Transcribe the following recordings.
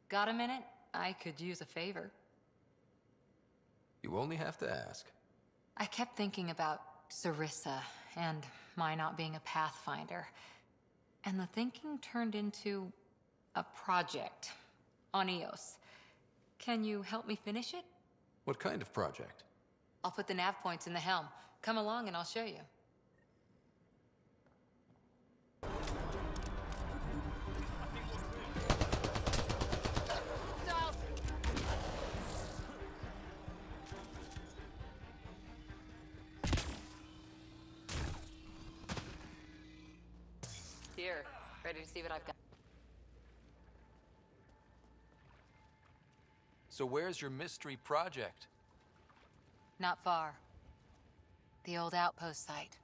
Got a minute? I could use a favor. You only have to ask. I kept thinking about Sarissa and my not being a pathfinder. And the thinking turned into a project on Eos. Can you help me finish it? What kind of project? I'll put the nav points in the helm. Come along and I'll show you. Here, ready to see what I've got. So where's your mystery project? Not far. The old outpost site.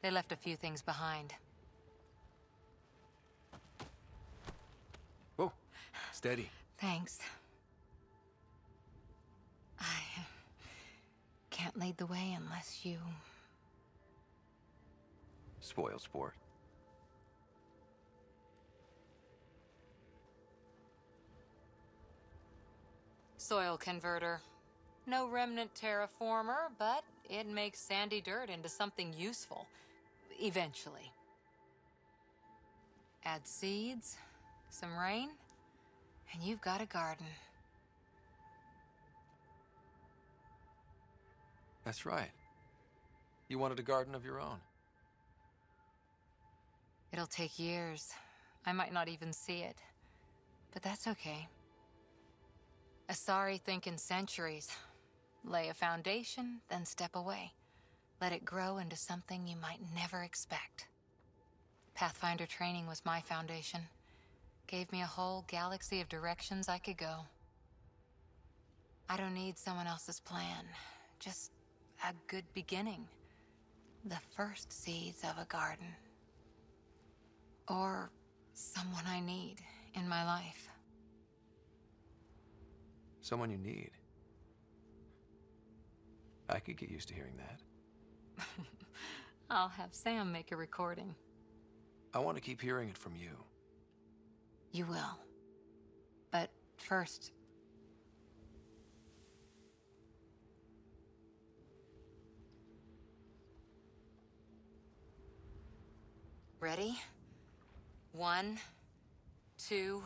They left a few things behind. Oh, steady. Thanks. I can't lead the way unless you... Spoil sport. Soil converter. No remnant terraformer, but it makes sandy dirt into something useful. Eventually. Add seeds, some rain, and you've got a garden. That's right. You wanted a garden of your own. It'll take years. I might not even see it. But that's okay. Asari think in centuries. Lay a foundation, then step away. Let it grow into something you might never expect. Pathfinder training was my foundation. Gave me a whole galaxy of directions I could go. I don't need someone else's plan. Just a good beginning. The first seeds of a garden. Or someone I need in my life. Someone you need. I could get used to hearing that. I'll have Sam make a recording. I want to keep hearing it from you. You will. But first... Ready? 1, 2...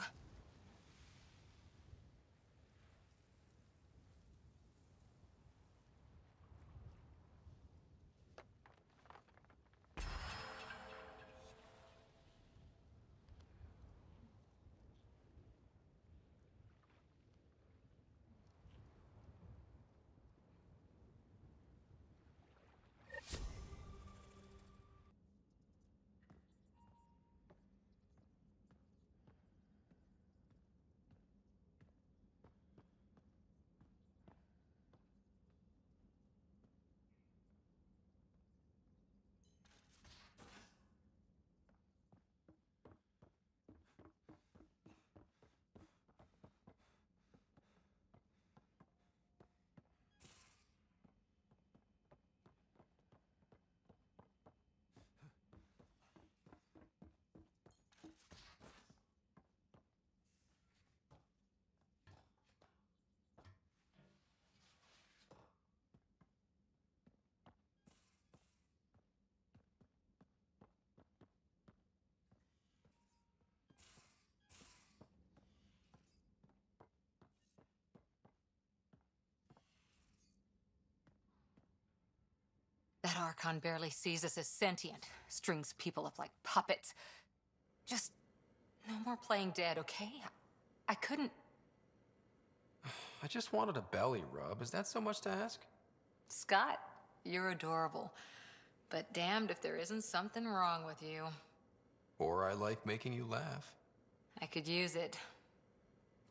That Archon barely sees us as sentient. Strings people up like puppets. Just no more playing dead, okay? I couldn't... I just wanted a belly rub. Is that so much to ask? Scott, you're adorable. But damned if there isn't something wrong with you. Or I like making you laugh. I could use it.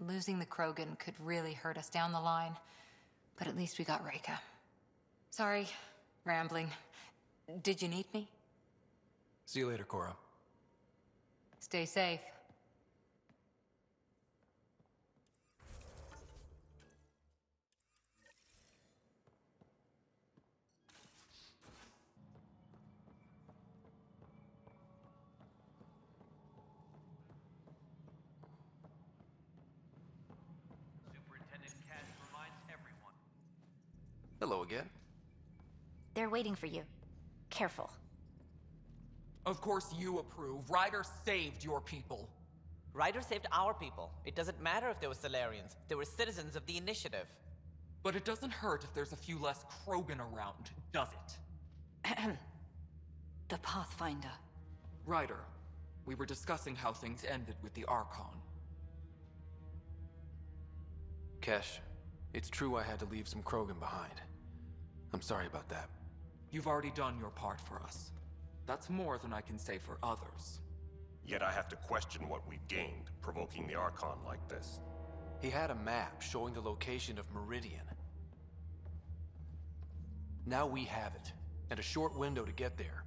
Losing the Krogan could really hurt us down the line. But at least we got Reka. Sorry, rambling. Did you need me? See you later, Cora. Stay safe. again? They're waiting for you. Careful. Of course you approve. Ryder saved your people. Ryder saved our people. It doesn't matter if they were Solarians. They were citizens of the Initiative. But it doesn't hurt if there's a few less Krogan around, does it? The Pathfinder. Ryder, we were discussing how things ended with the Archon. Kesh, it's true I had to leave some Krogan behind. I'm sorry about that. You've already done your part for us. That's more than I can say for others. Yet I have to question what we gained, provoking the Archon like this. He had a map showing the location of Meridian. Now we have it, and a short window to get there.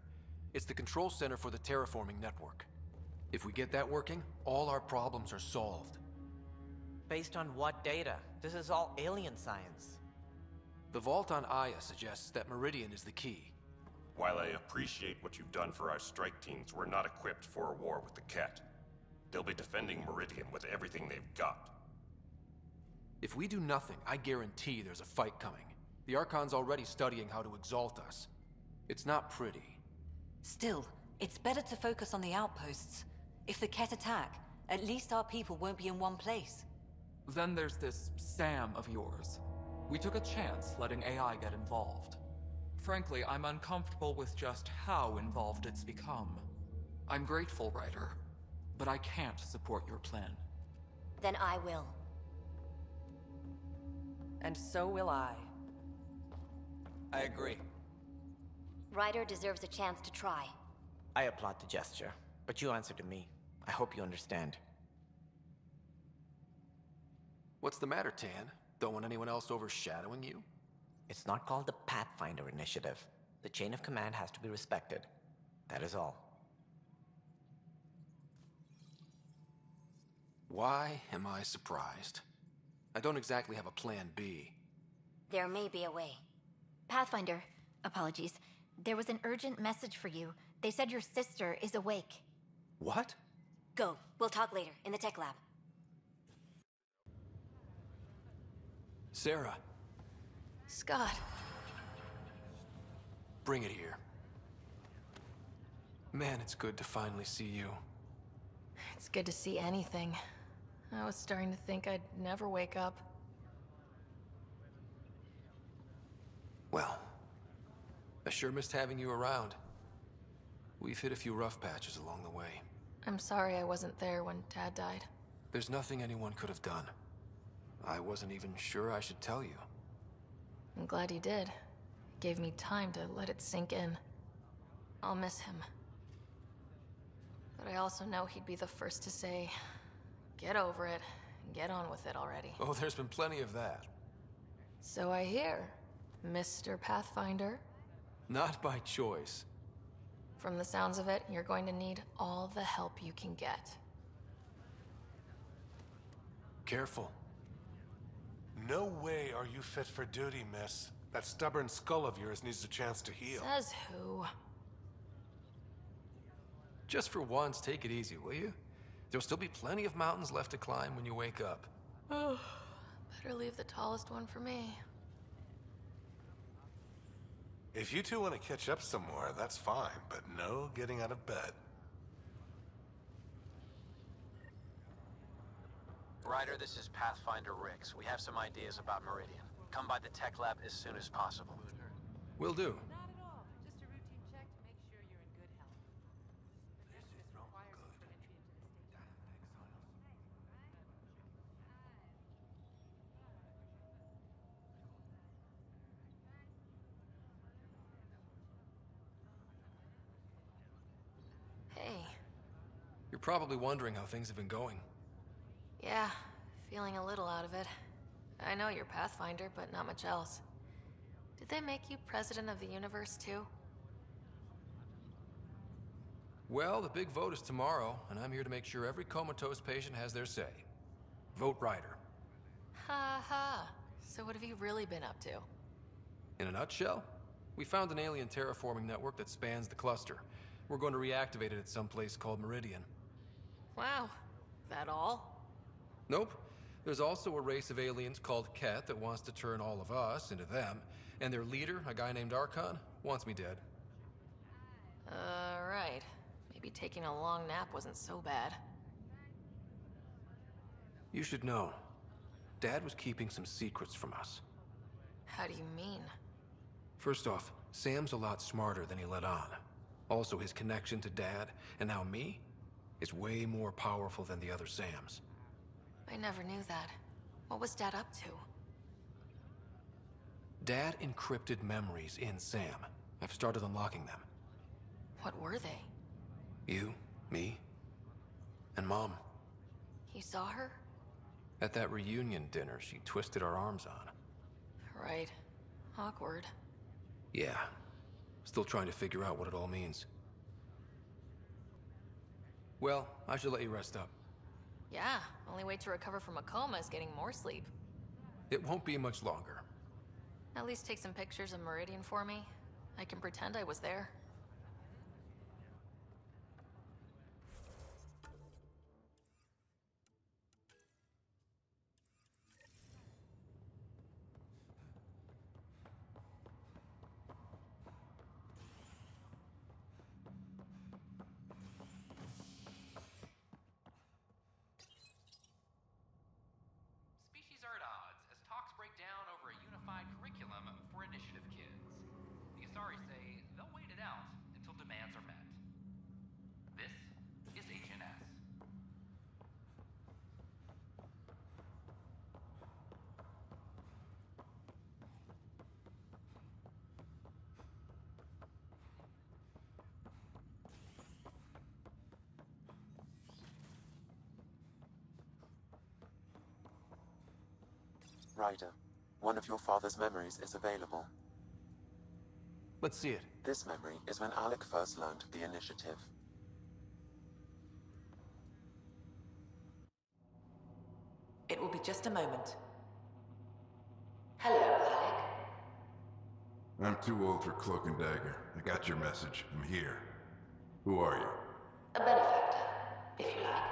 It's the control center for the terraforming network. If we get that working, all our problems are solved. Based on what data? This is all alien science. The vault on Aya suggests that Meridian is the key. While I appreciate what you've done for our strike teams, we're not equipped for a war with the Ket. They'll be defending Meridian with everything they've got. If we do nothing, I guarantee there's a fight coming. The Archon's already studying how to exalt us. It's not pretty. Still, it's better to focus on the outposts. If the Ket attack, at least our people won't be in one place. Then there's this Sam of yours. We took a chance letting AI get involved. Frankly, I'm uncomfortable with just how involved it's become. I'm grateful, Ryder, but I can't support your plan. Then I will. And so will I. I agree. Ryder deserves a chance to try. I applaud the gesture, but you answer to me. I hope you understand. What's the matter, Tan? Don't want anyone else overshadowing you? It's not called the Pathfinder Initiative. The chain of command has to be respected. That is all. Why am I surprised? I don't exactly have a plan B. There may be a way. Pathfinder, apologies. There was an urgent message for you. They said your sister is awake. What? Go. We'll talk later, in the tech lab. Sarah, Scott. bring it here. Man, it's good to finally see you. It's good to see anything. I was starting to think I'd never wake up. Well, I sure missed having you around. We've hit a few rough patches along the way. I'm sorry I wasn't there when Dad died. There's nothing anyone could have done. I wasn't even sure I should tell you. I'm glad you did. It gave me time to let it sink in. I'll miss him. But I also know he'd be the first to say, get over it, and get on with it already. Oh, there's been plenty of that. So I hear, Mr. Pathfinder. Not by choice. From the sounds of it, you're going to need all the help you can get. Careful. No way are you fit for duty, miss. That stubborn skull of yours needs a chance to heal. Says who? Just for once, take it easy, will you? There'll still be plenty of mountains left to climb when you wake up. Oh, better leave the tallest one for me. If you two want to catch up some more, that's fine, but no getting out of bed. Ryder, this is Pathfinder Rix. We have some ideas about Meridian. Come by the tech lab as soon as possible. Will do. Not at all. Just a routine check to make sure you're in good health. The test is required for entry into the station. Hey. You're probably wondering how things have been going. Yeah, feeling a little out of it. I know you're Pathfinder, but not much else. Did they make you president of the universe, too? Well, the big vote is tomorrow, and I'm here to make sure every comatose patient has their say. Vote Ryder. Ha ha. So what have you really been up to? In a nutshell, we found an alien terraforming network that spans the cluster. We're going to reactivate it at some place called Meridian. Wow. That all? Nope. There's also a race of aliens called Ket that wants to turn all of us into them, And their leader, a guy named Archon, wants me dead. Right. Maybe taking a long nap wasn't so bad. You should know. Dad was keeping some secrets from us. How do you mean? First off, Sam's a lot smarter than he let on. Also, his connection to Dad, and now me, is way more powerful than the other Sams. I never knew that. What was Dad up to? Dad encrypted memories in Sam. I've started unlocking them. What were they? You, me, and Mom. You saw her? At that reunion dinner she twisted our arms on. Right. Awkward. Yeah. Still trying to figure out what it all means. Well, I should let you rest up. Yeah, only way to recover from a coma is getting more sleep. It won't be much longer. At least take some pictures of Meridian for me. I can pretend I was there. Species are at odds as talks break down over a unified curriculum for Initiative kids. The Asari say they'll wait it out until demands are met. This is HNS. Ryder, one of your father's memories is available. Let's see it. This memory is when Alec first learned the initiative. It will be just a moment. Hello, Alec. I'm too old for Cloak and Dagger. I got your message. I'm here. Who are you? A benefactor, if you like.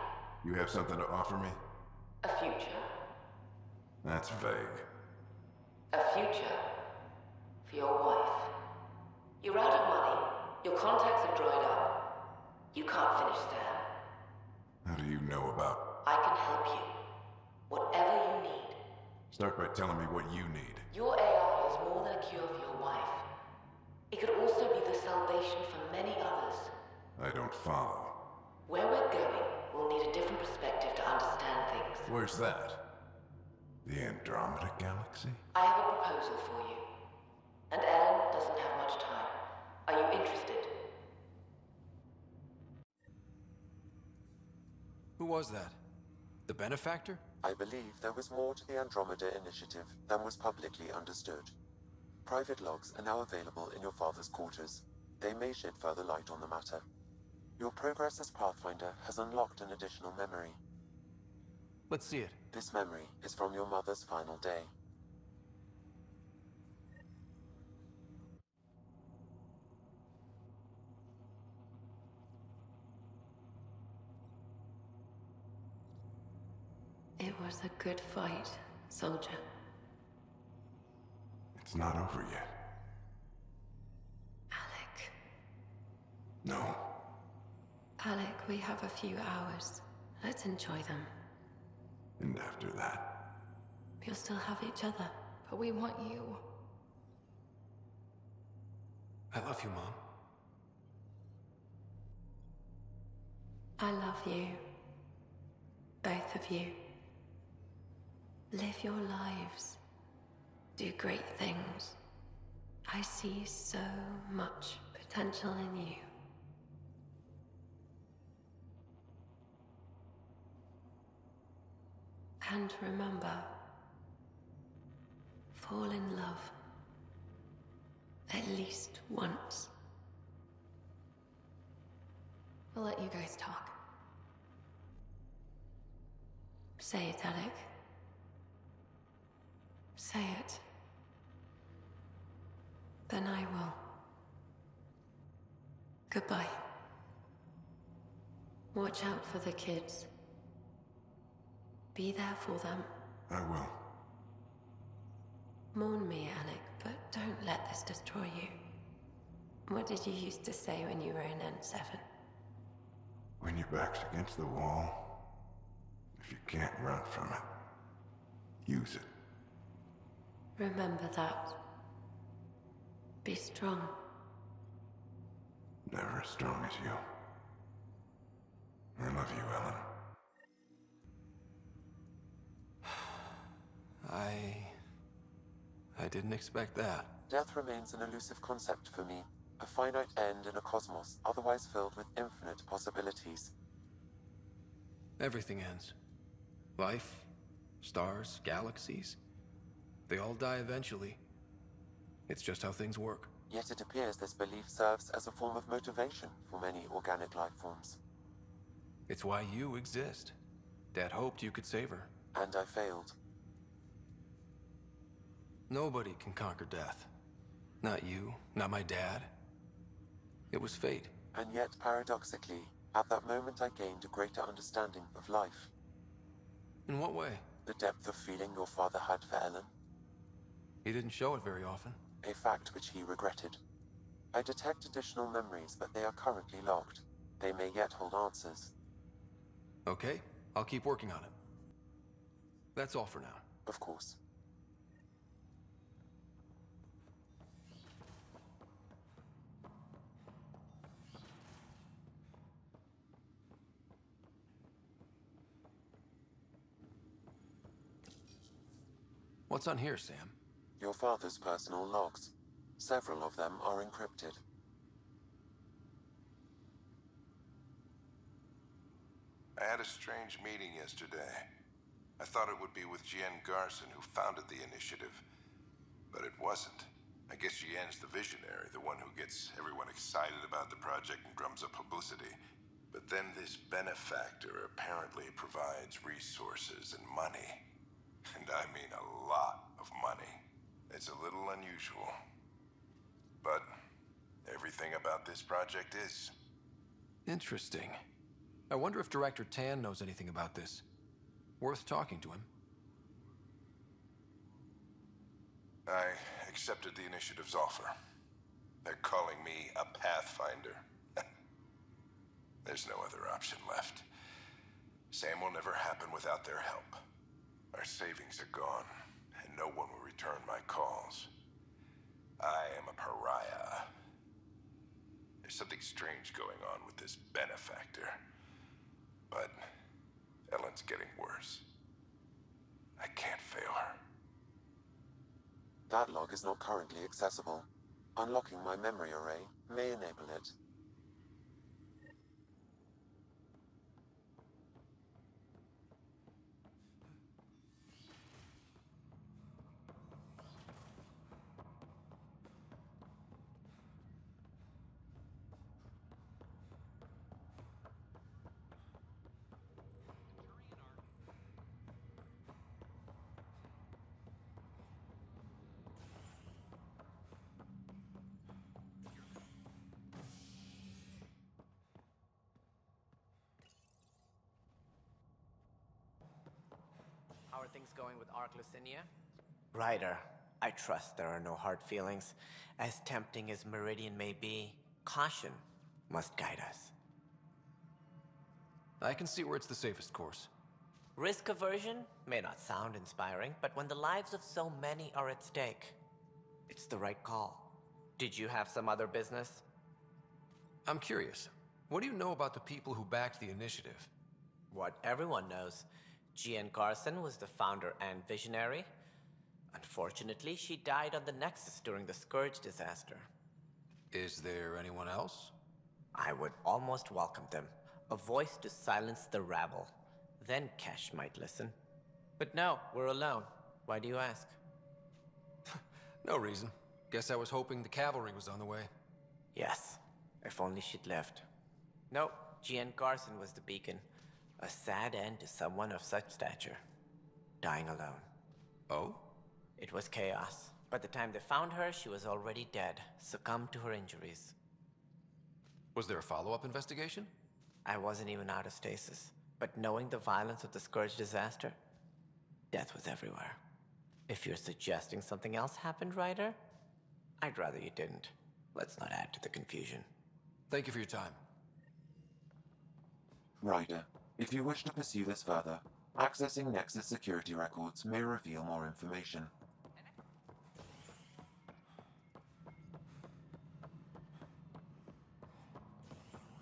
You have something to offer me? A future. That's vague. A future. For your wife. You're out of money. Your contacts have dried up. You can't finish Sam. How do you know about? I can help you. Whatever you need. Start by telling me what you need. Your AI is more than a cure for your wife. It could also be the salvation for many others. I don't follow. Where we're going, we'll need a different perspective to understand things. Where's that? The Andromeda Galaxy? I have a proposal for you. And Ellen doesn't have much time. Are you interested? Who was that? The benefactor? I believe there was more to the Andromeda initiative than was publicly understood. Private logs are now available in your father's quarters. They may shed further light on the matter. Your progress as Pathfinder has unlocked an additional memory. Let's see it. This memory is from your mother's final day. It was a good fight, soldier. It's not over yet. Alec. No. Alec, we have a few hours. Let's enjoy them. And after that? We'll still have each other. But we want you. I love you, Mom. I love you. Both of you. Live your lives. Do great things. I see so much potential in you. And remember, fall in love. At least once. We'll let you guys talk. Say it, Alec. Say it. Then I will. Goodbye. Watch out for the kids. Be there for them. I will. Mourn me, Alec, but Don't let this destroy you. What did you used to say when you were in N7? When your back's against the wall, if you can't run from it, use it. Remember that. Be strong. Never as strong as you. I love you, Ellen. I didn't expect that. Death remains an elusive concept for me. A finite end in a cosmos otherwise filled with infinite possibilities. Everything ends. Life, stars, galaxies. They all die eventually. It's just how things work. Yet it appears this belief serves as a form of motivation for many organic life forms. It's why you exist. Dad hoped you could save her. And I failed. Nobody can conquer death. Not you, not my dad. It was fate. And yet, paradoxically, at that moment I gained a greater understanding of life. In what way? The depth of feeling your father had for Ellen. He didn't show it very often. A fact which he regretted. I detect additional memories, but they are currently locked. They may yet hold answers. Okay, I'll keep working on it. That's all for now. Of course. What's on here, Sam? Your father's personal logs. Several of them are encrypted. I had a strange meeting yesterday. I thought it would be with Jien Garson, who founded the initiative. But it wasn't. I guess Jien's the visionary, the one who gets everyone excited about the project and drums up publicity. But then this benefactor apparently provides resources and money. And I mean a lot of money. It's a little unusual. But everything about this project is. Interesting. I wonder if Director Tan knows anything about this. Worth talking to him. I accepted the initiative's offer. They're calling me a Pathfinder. There's no other option left. Sam will never happen without their help. Our savings are gone, and no one will return my calls. I am a pariah. There's something strange going on with this benefactor. But Ellen's getting worse. I can't fail her. That log is not currently accessible. Unlocking my memory array may enable it. How are things going with Ark Lucinia? Ryder, I trust there are no hard feelings. As tempting as Meridian may be, caution must guide us. I can see where it's the safest course. Risk aversion may not sound inspiring, but when the lives of so many are at stake, it's the right call. Did you have some other business? I'm curious. What do you know about the people who backed the initiative? What everyone knows. Jien Garson was the founder and visionary. Unfortunately, she died on the Nexus during the Scourge disaster. Is there anyone else? I would almost welcome them. A voice to silence the rabble. Then Kesh might listen. But no, we're alone. Why do you ask? No reason. Guess I was hoping the cavalry was on the way. Yes, if only she'd lived. No, Jien Garson was the beacon. A sad end to someone of such stature. Dying alone. Oh? It was chaos. By the time they found her, she was already dead, succumbed to her injuries. Was there a follow-up investigation? I wasn't even out of stasis. But knowing the violence of the Scourge disaster, death was everywhere. If you're suggesting something else happened, Ryder, I'd rather you didn't. Let's not add to the confusion. Thank you for your time. Ryder, if you wish to pursue this further, accessing Nexus security records may reveal more information.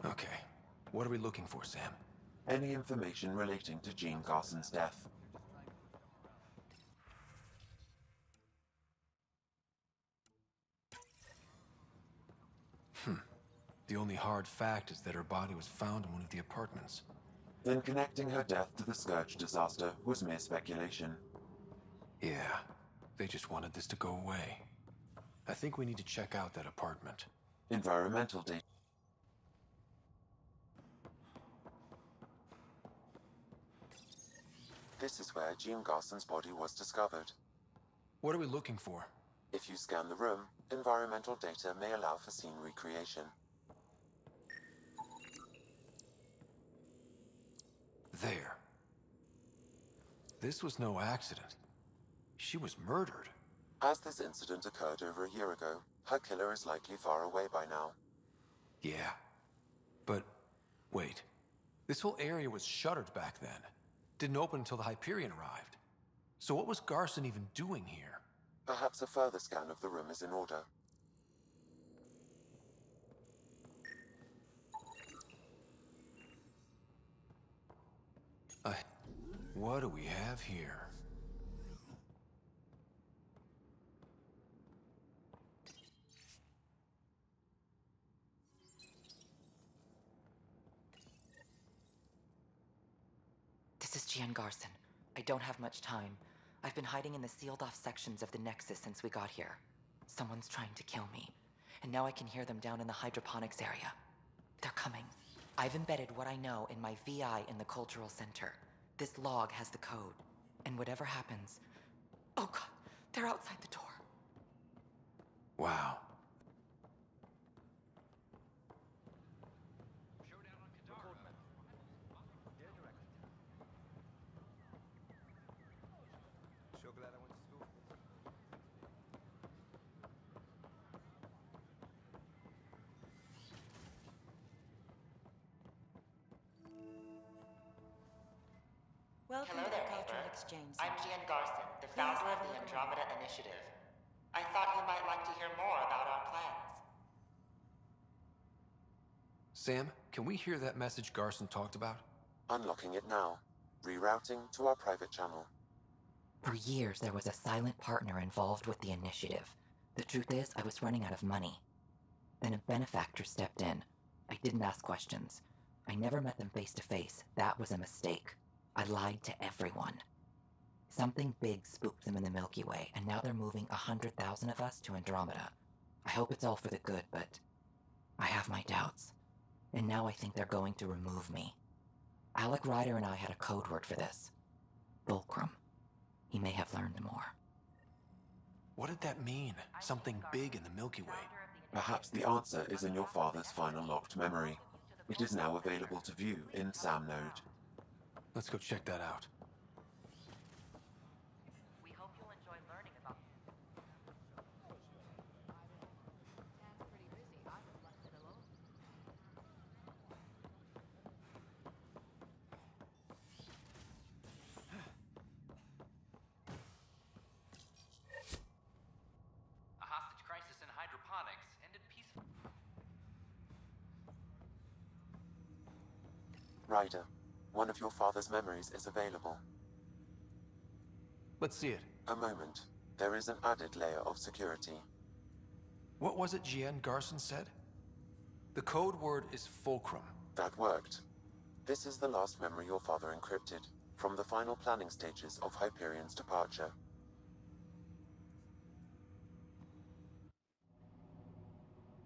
Okay. What are we looking for, Sam? Any information relating to Jean Garson's death. The only hard fact is that her body was found in one of the apartments. Then connecting her death to the Scourge disaster was mere speculation. Yeah, they just wanted this to go away. I think we need to check out that apartment. Environmental data. This is where Jean Garson's body was discovered. What are we looking for? If you scan the room, environmental data may allow for scene recreation. There. This was no accident. She was murdered. As this incident occurred over a year ago, her killer is likely far away by now. Yeah. But, wait. This whole area was shuttered back then. Didn't open until the Hyperion arrived. So what was Garson even doing here? Perhaps a further scan of the room is in order. What do we have here? This is Jean Garson. I don't have much time. I've been hiding in the sealed-off sections of the Nexus since we got here. Someone's trying to kill me, and now I can hear them down in the hydroponics area. They're coming. I've embedded what I know in my VI in the Cultural Center. This log has the code, and whatever happens... Oh god, they're outside the door. Wow. Welcome Hello to there, the Cultural neighbor. Exchange I'm Center. Gian Garson, the Please founder of have a the look Andromeda Initiative. I thought you might like to hear more about our plans. Sam, can we hear that message Garson talked about? Unlocking it now. Rerouting to our private channel. For years, there was a silent partner involved with the initiative. The truth is, I was running out of money. Then a benefactor stepped in. I didn't ask questions. I never met them face to face. That was a mistake. I lied to everyone. Something big spooked them in the Milky Way, and now they're moving 100,000 of us to Andromeda. I hope it's all for the good, but I have my doubts. And now I think they're going to remove me. Alec Ryder and I had a code word for this. Fulcrum. He may have learned more. What did that mean? Something big in the Milky Way. Perhaps the answer is in your father's final locked memory. It is now available to view in SAM node. Let's go check that out. We hope you'll enjoy learning about... A hostage crisis in hydroponics ended peacefully. Ryder, one of your father's memories is available. Let's see it. A moment. There is an added layer of security. What was it Jean Garson said? The code word is Fulcrum. That worked. This is the last memory your father encrypted, from the final planning stages of Hyperion's departure.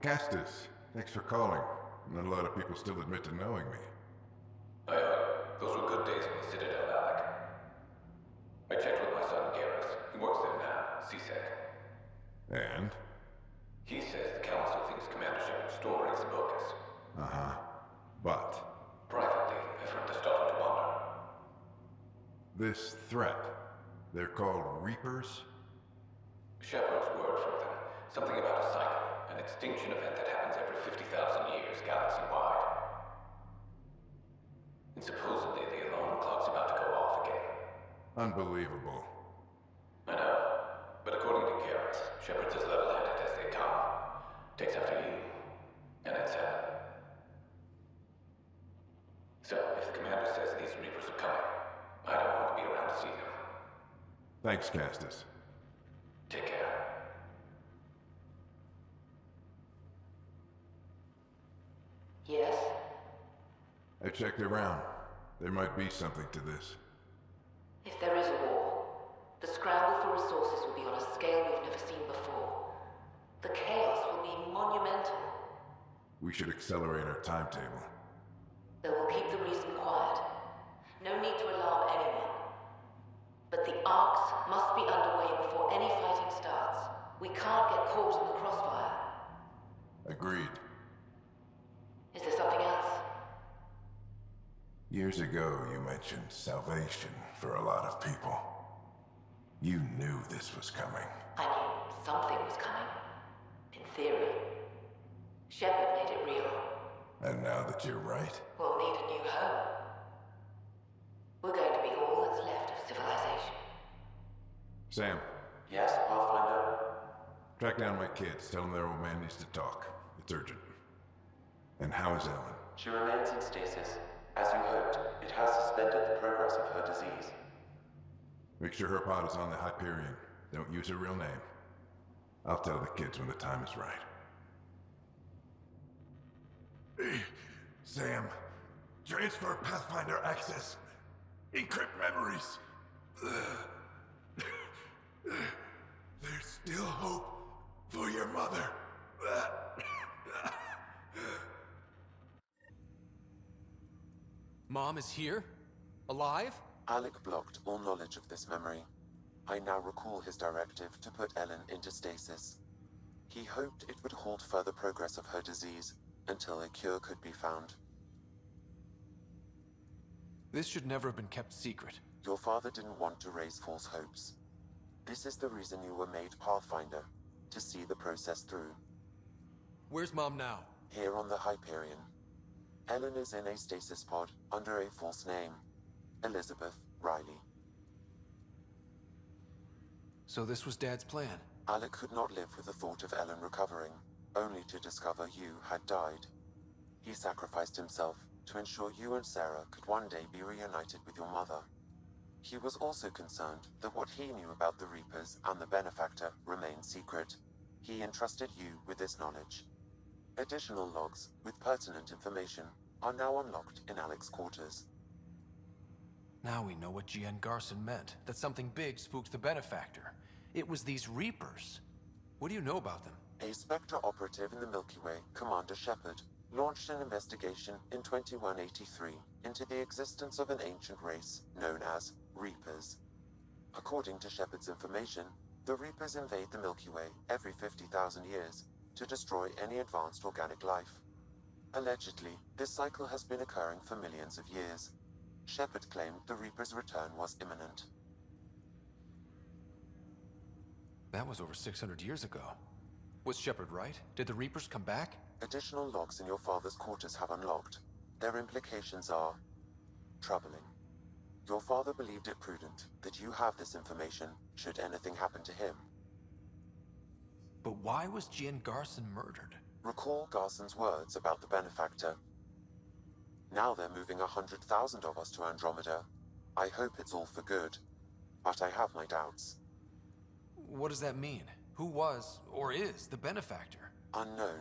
Castus, thanks for calling. Not a lot of people still admit to knowing me. Those were good days in the Citadel, Alec. I checked with my son Garrus. He works there now, CSEC. And? He says the Council thinks Commander Shepard's story is bogus. Uh-huh. But? Privately, I've heard they're starting to wonder. This threat, they're called Reapers? Shepard's word for them. Something about a extinction event that happens every 50,000 years galaxy-wide. And supposedly the alarm clock's about to go off again. Unbelievable. I know. But according to Garrus, Shepard's as level-headed as they come. Takes after you. And it's So, if the commander says these Reapers are coming, I don't want to be around to see them. Thanks, Castus. Take care. Yes? I checked around. There might be something to this. If there is a war, the scramble for resources will be on a scale we've never seen before. The chaos will be monumental. We should accelerate our timetable. They will keep the reason quiet. No need to alarm anyone. But the arcs must be underway before any fighting starts. We can't get caught in the crossfire. Agreed. Is there something else? Years ago, you mentioned salvation for a lot of people. You knew this was coming. I knew something was coming. In theory. Shepard made it real. And now that you're right, We'll need a new home. We're going to be all that's left of civilization. Sam, Yes, Pathfinder? track down my kids. Tell them their old man needs to talk. It's urgent. And how is Ellen? She remains in stasis. As you hoped, it has suspended the progress of her disease. Make sure her pod is on the Hyperion. Don't use her real name. I'll tell the kids when the time is right. Sam, transfer Pathfinder access. Encrypt memories. There's still hope for your mother. Mom is here? Alive? Alec blocked all knowledge of this memory. I now recall his directive to put Ellen into stasis. He hoped it would halt further progress of her disease until a cure could be found. This should never have been kept secret. Your father didn't want to raise false hopes. This is the reason you were made Pathfinder, to see the process through. Where's Mom now? Here on the Hyperion. Ellen is in a stasis pod under a false name. Elizabeth Riley. So this was Dad's plan? Alec could not live with the thought of Ellen recovering, only to discover you had died. He sacrificed himself to ensure you and Sarah could one day be reunited with your mother. He was also concerned that what he knew about the Reapers and the Benefactor remained secret. He entrusted you with this knowledge. Additional logs with pertinent information are now unlocked in Alec's quarters. Now we know what GN Garson meant. That something big spooked the Benefactor. It was these Reapers. What do you know about them? A Spectre operative in the Milky Way, Commander Shepard, launched an investigation in 2183 into the existence of an ancient race known as Reapers. According to Shepard's information, the Reapers invade the Milky Way every 50,000 years to destroy any advanced organic life. Allegedly, this cycle has been occurring for millions of years. Shepard claimed the Reapers' return was imminent. That was over 600 years ago. Was Shepard right? Did the Reapers come back? Additional logs in your father's quarters have unlocked. Their implications are troubling. Your father believed it prudent that you have this information should anything happen to him. But why was GN Garson murdered? Recall Garson's words about the Benefactor. Now they're moving 100,000 of us to Andromeda. I hope it's all for good, but I have my doubts. What does that mean? Who was, or is, the Benefactor? Unknown.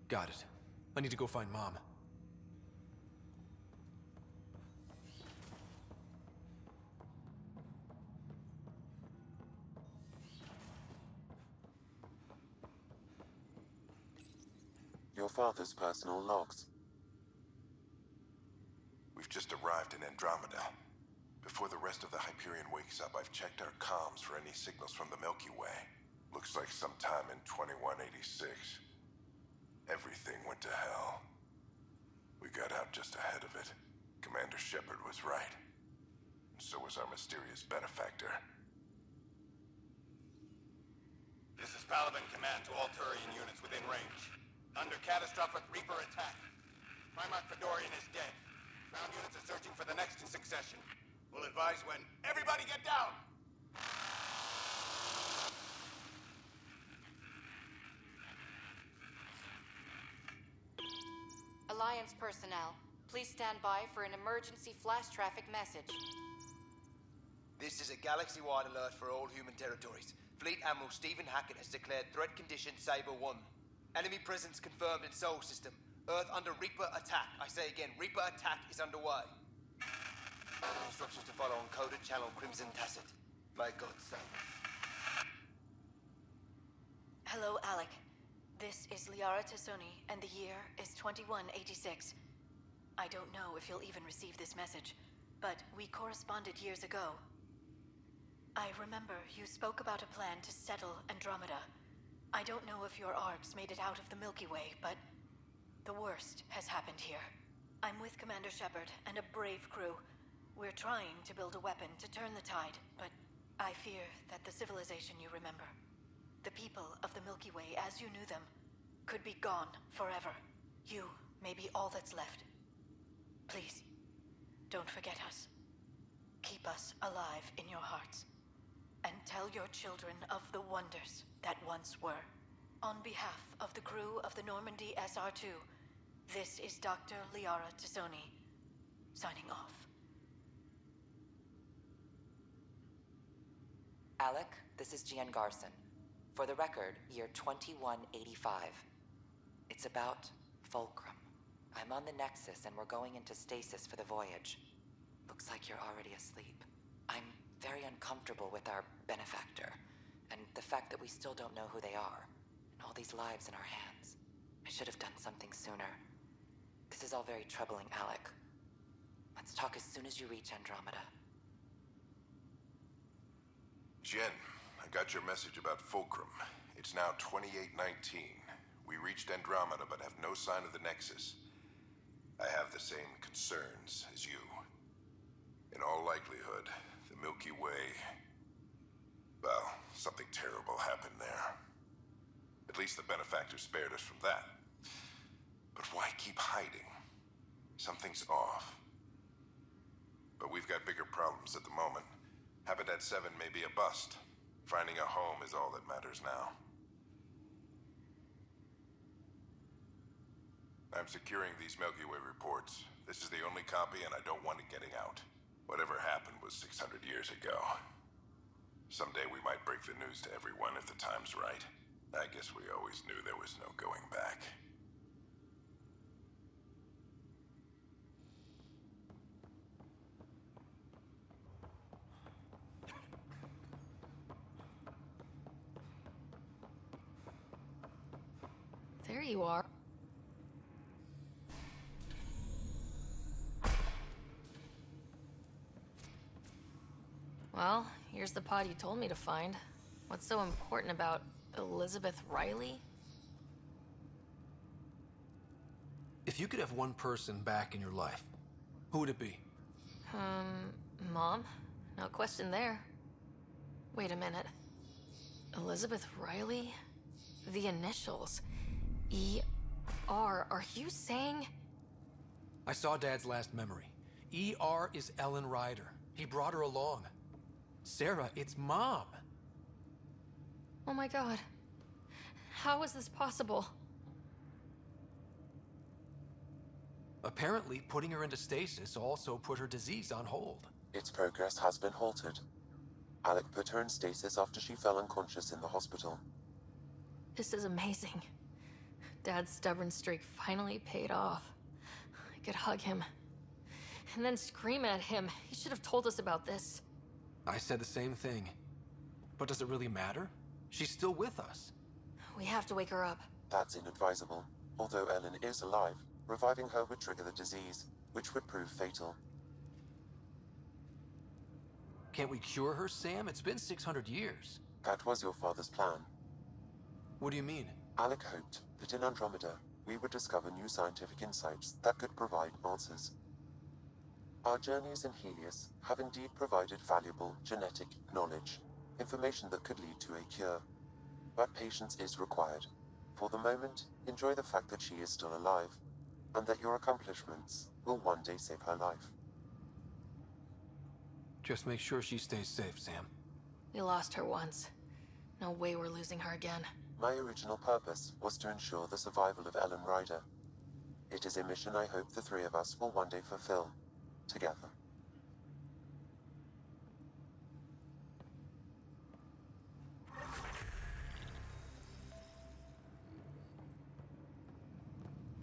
Got it. I need to go find Mom. Your father's personal logs. We've just arrived in Andromeda. Before the rest of the Hyperion wakes up, I've checked our comms for any signals from the Milky Way. Looks like sometime in 2186. Everything went to hell. We got out just ahead of it. Commander Shepard was right. And so was our mysterious Benefactor. This is Paladin Command to all Turian units within range. Under catastrophic Reaper attack. Primarch Fedorian is dead. Ground units are searching for the next in succession. We'll advise when. Everybody get down! Alliance personnel, please stand by for an emergency flash traffic message. This is a galaxy-wide alert for all human territories. Fleet Admiral Stephen Hackett has declared threat condition Saber 1. Enemy presence confirmed in Sol System. Earth under Reaper attack. I say again, Reaper attack is underway. Instructions to follow on coded channel Crimson Tacit. May God save us. Hello, Alec. This is Liara Tassoni, and the year is 2186. I don't know if you'll even receive this message, but we corresponded years ago. I remember you spoke about a plan to settle Andromeda. I don't know if your arcs made it out of the Milky Way, but the worst has happened here. I'm with Commander Shepard and a brave crew. We're trying to build a weapon to turn the tide, but I fear that the civilization you remember, the people of the Milky Way as you knew them, could be gone forever. You may be all that's left. Please, don't forget us. Keep us alive in your hearts. And tell your children of the wonders that once were. On behalf of the crew of the Normandy SR-2, this is Dr. Liara Tassoni, signing off. Alec, this is Gian Garson. For the record, year 2185. It's about Fulcrum. I'm on the Nexus and we're going into stasis for the voyage. Looks like you're already asleep. I'm very uncomfortable with our benefactor, and the fact that we still don't know who they are, and all these lives in our hands. I should have done something sooner. This is all very troubling, Alec. Let's talk as soon as you reach Andromeda. Jen, I got your message about Fulcrum. It's now 2819. We reached Andromeda but have no sign of the Nexus. I have the same concerns as you. In all likelihood, the Milky Way... well, something terrible happened there. At least the benefactor spared us from that. But why keep hiding? Something's off. But we've got bigger problems at the moment. Habitat 7 may be a bust. Finding a home is all that matters now. I'm securing these Milky Way reports. This is the only copy and I don't want it getting out. Whatever happened was 600 years ago. Someday we might break the news to everyone if the time's right. I guess we always knew there was no going back. There you are. Well, here's the pod you told me to find. What's so important about Elizabeth Riley? If you could have one person back in your life, who would it be? Mom? No question there. Wait a minute. Elizabeth Riley? The initials. E.R. Are you saying? I saw Dad's last memory. E.R. is Ellen Ryder. He brought her along. Sarah, it's Mom. Oh my God. How is this possible? Apparently, putting her into stasis also put her disease on hold. Its progress has been halted. Alec put her in stasis after she fell unconscious in the hospital. This is amazing. Dad's stubborn streak finally paid off. I could hug him. And then scream at him. He should have told us about this. I said the same thing. But does it really matter? She's still with us. We have to wake her up. That's inadvisable. Although Ellen is alive, reviving her would trigger the disease, which would prove fatal. Can't we cure her, Sam? It's been 600 years. That was your father's plan. What do you mean? Alec hoped that in Andromeda, we would discover new scientific insights that could provide answers. Our journeys in Helios have indeed provided valuable genetic knowledge, information that could lead to a cure. but patience is required. For the moment, enjoy the fact that she is still alive, and that your accomplishments will one day save her life. Just make sure she stays safe, Sam. We lost her once. No way we're losing her again. My original purpose was to ensure the survival of Ellen Ryder. It is a mission I hope the three of us will one day fulfill, together.